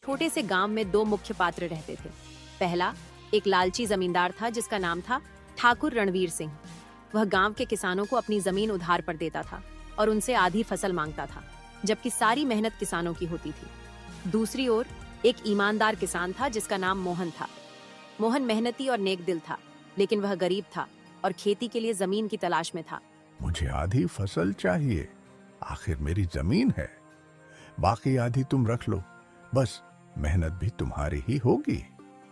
छोटे से गांव में दो मुख्य पात्र रहते थे। पहला एक लालची जमींदार था जिसका नाम था ठाकुर रणवीर सिंह। वह गांव के किसानों को अपनी जमीन उधार पर देता था और उनसे आधी फसल मांगता था, जबकि सारी मेहनत किसानों की होती थी। दूसरी ओर एक ईमानदार किसान था जिसका नाम मोहन था। मोहन मेहनती और नेक दिल था, लेकिन वह गरीब था और खेती के लिए जमीन की तलाश में था। मुझे आधी फसल चाहिए, आखिर मेरी जमीन है। बाकी आधी तुम रख लो, बस मेहनत भी तुम्हारी ही होगी।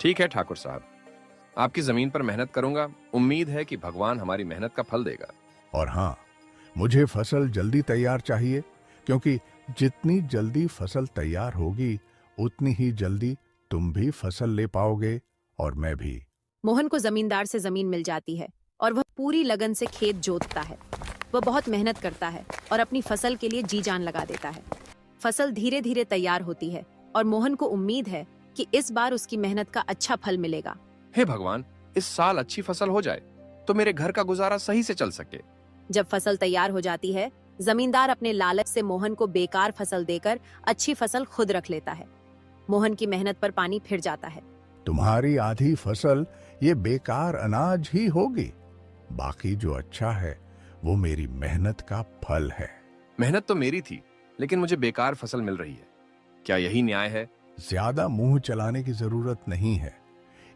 ठीक है ठाकुर साहब, आपकी जमीन पर मेहनत करूंगा। उम्मीद है कि भगवान हमारी मेहनत का फल देगा। और हाँ, मुझे फसल जल्दी तैयार चाहिए, क्योंकि जितनी जल्दी फसल तैयार होगी उतनी ही जल्दी तुम भी फसल ले पाओगे और मैं भी। मोहन को जमींदार से जमीन मिल जाती है और वह पूरी लगन से खेत जोतता है। वह बहुत मेहनत करता है और अपनी फसल के लिए जी जान लगा देता है। फसल धीरे धीरे तैयार होती है और मोहन को उम्मीद है कि इस बार उसकी मेहनत का अच्छा फल मिलेगा। हे भगवान, इस साल अच्छी फसल हो जाए तो मेरे घर का गुजारा सही से चल सके। जब फसल तैयार हो जाती है, जमींदार अपने लालच से मोहन को बेकार फसल देकर अच्छी फसल खुद रख लेता है। मोहन की मेहनत पर पानी फिर जाता है। तुम्हारी आधी फसल ये बेकार अनाज ही होगी, बाकी जो अच्छा है वो मेरी मेहनत का फल है। मेहनत तो मेरी थी, लेकिन मुझे बेकार फसल मिल रही है। क्या यही न्याय है? ज्यादा मुंह चलाने की जरूरत नहीं है।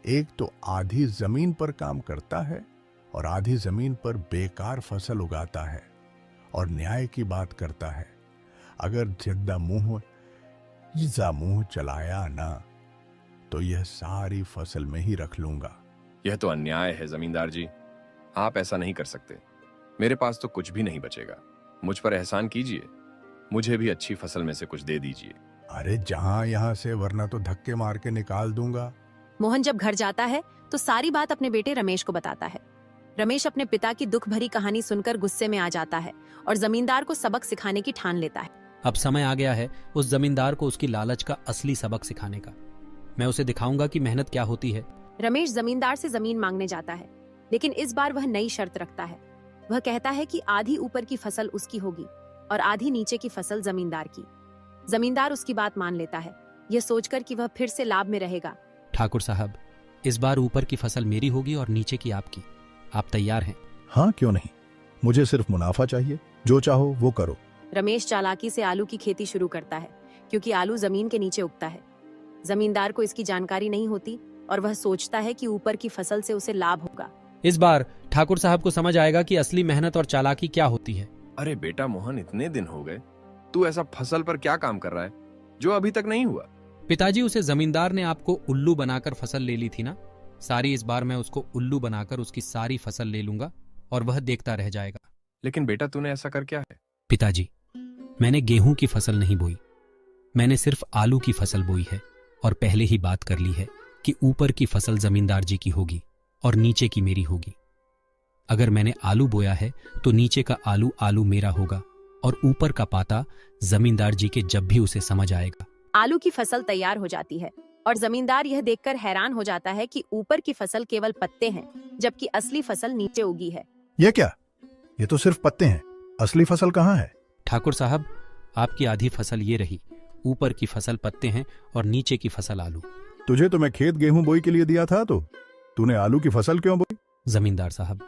एक तो आधी जमीन पर काम करता है और आधी जमीन पर बेकार फसल उगाता है और न्याय की बात करता है। अगर ज्यादा मुंह चलाया ना तो यह सारी फसल में ही रख लूंगा। यह तो अन्याय है जमींदार जी, आप ऐसा नहीं कर सकते। मेरे पास तो कुछ भी नहीं बचेगा। मुझ पर एहसान कीजिए, मुझे भी अच्छी फसल में से कुछ दे दीजिए। अरे जहां यहां से, वरना तो धक्के मार के निकाल दूंगा। मोहन जब घर जाता है तो सारी बात अपने बेटे रमेश को बताता है। रमेश अपने पिता की दुख भरी कहानी सुनकर गुस्से में आ जाता है और जमींदार को सबक सिखाने की ठान लेता है। अब समय आ गया है उस जमींदार को उसकी लालच का असली सबक सिखाने का। मैं उसे दिखाऊंगा कि मेहनत क्या होती है। रमेश जमींदार से जमीन मांगने जाता है, लेकिन इस बार वह नई शर्त रखता है। वह कहता है कि आधी ऊपर की फसल उसकी होगी और आधी नीचे की फसल जमींदार की। जमींदार उसकी बात मान लेता है, यह सोचकर कि वह फिर से लाभ में रहेगा। ठाकुर साहब, इस बार ऊपर की फसल मेरी होगी और नीचे की आपकी। आप तैयार हैं? हाँ, क्यों नहीं। मुझे सिर्फ मुनाफा चाहिए, जो चाहो वो करो। रमेश चालाकी से आलू की खेती शुरू करता है, क्योंकि आलू जमीन के नीचे उगता है। जमींदार को इसकी जानकारी नहीं होती और वह सोचता है कि ऊपर की फसल से उसे लाभ होगा। इस बार ठाकुर साहब को समझ आएगा कि असली मेहनत और चालाकी क्या होती है। अरे बेटा मोहन, इतने दिन हो गए, तू ऐसा फसल पर क्या काम कर रहा है जो अभी तक नहीं हुआ? पिताजी, उसे जमींदार ने आपको उल्लू बनाकर फसल ले ली थी ना, सारी इस बार मैं उसको उल्लू बनाकर उसकी सारी फसल ले लूंगा और वह देखता रह जाएगा। लेकिन बेटा, तूने ऐसा कर क्या है? पिताजी, मैंने गेहूं की फसल नहीं बोई, मैंने सिर्फ आलू की फसल बोई है और पहले ही बात कर ली है कि ऊपर की फसल जमींदार जी की होगी और नीचे की मेरी होगी। अगर मैंने आलू बोया है तो नीचे का आलू मेरा होगा और ऊपर का पाता जमींदार जी के, जब भी उसे समझ आएगा। आलू की फसल तैयार हो जाती है और जमींदार यह देखकर हैरान हो जाता है कि ऊपर की फसल केवल पत्ते हैं, जबकि असली फसल नीचे उगी है। ये क्या? ये तो सिर्फ पत्ते हैं, असली फसल कहाँ है? ठाकुर साहब, आपकी आधी फसल ये रही। ऊपर की फसल पत्ते हैं और नीचे की फसल आलू। तुझे तो मैं खेत गेहूं बोई के लिए दिया था, तो तूने आलू की फसल क्यों बोई? जमींदार साहब,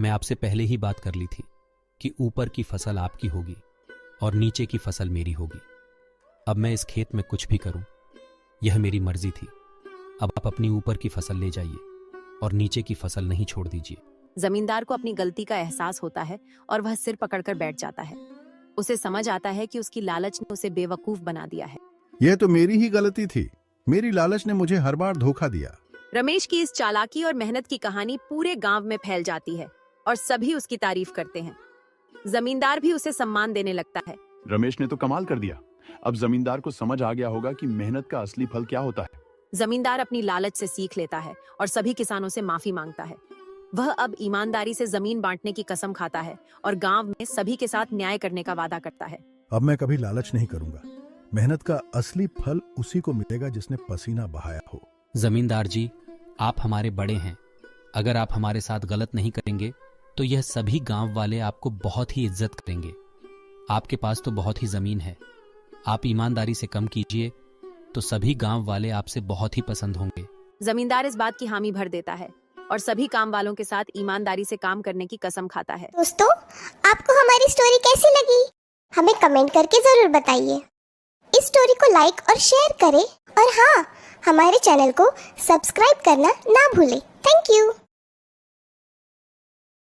मैं आपसे पहले ही बात कर ली थी कि ऊपर की फसल आपकी होगी और नीचे की फसल मेरी होगी। अब मैं इस खेत में कुछ भी करूं, यह मेरी मर्जी थी। अब आप अपनी ऊपर की फसल ले जाइए और नीचे की फसल नहीं छोड़ दीजिए। जमींदार को अपनी गलती का एहसास होता है और वह सिर पकड़कर बैठ जाता है। उसे समझ आता है कि उसकी लालच ने उसे बेवकूफ बना दिया है। यह तो मेरी ही गलती थी, मेरी लालच ने मुझे हर बार धोखा दिया। रमेश की इस चालाकी और मेहनत की कहानी पूरे गांव में फैल जाती है और सभी उसकी तारीफ करते हैं। जमींदार भी उसे सम्मान देने लगता है। रमेश ने तो कमाल कर दिया। अब जमींदार को समझ आ गया होगा कि मेहनत का असली फल क्या होता है। जमींदार अपनी लालच से सीख लेता है और सभी किसानों से माफी मांगता है। वह अब ईमानदारी से जमीन बांटने की कसम खाता है और गांव में सभी के साथ न्याय करने का वादा करता है। अब मैं कभी लालच नहीं करूंगा। मेहनत का असली फल उसी को मिलेगा जिसने पसीना बहाया हो। जमींदार जी, आप हमारे बड़े हैं। अगर आप हमारे साथ गलत नहीं करेंगे तो यह सभी गांव वाले आपको बहुत ही इज्जत करेंगे। आपके पास तो बहुत ही जमीन है, आप ईमानदारी से कम कीजिए तो सभी गांव वाले आपसे बहुत ही पसंद होंगे। जमींदार इस बात की हामी भर देता है और सभी काम वालों के साथ ईमानदारी से काम करने की कसम खाता है। दोस्तों, आपको हमारी स्टोरी कैसी लगी? हमें कमेंट करके जरूर बताइए। इस स्टोरी को लाइक और शेयर करें और हाँ, हमारे चैनल को सब्सक्राइब करना ना भूलें। Thank you.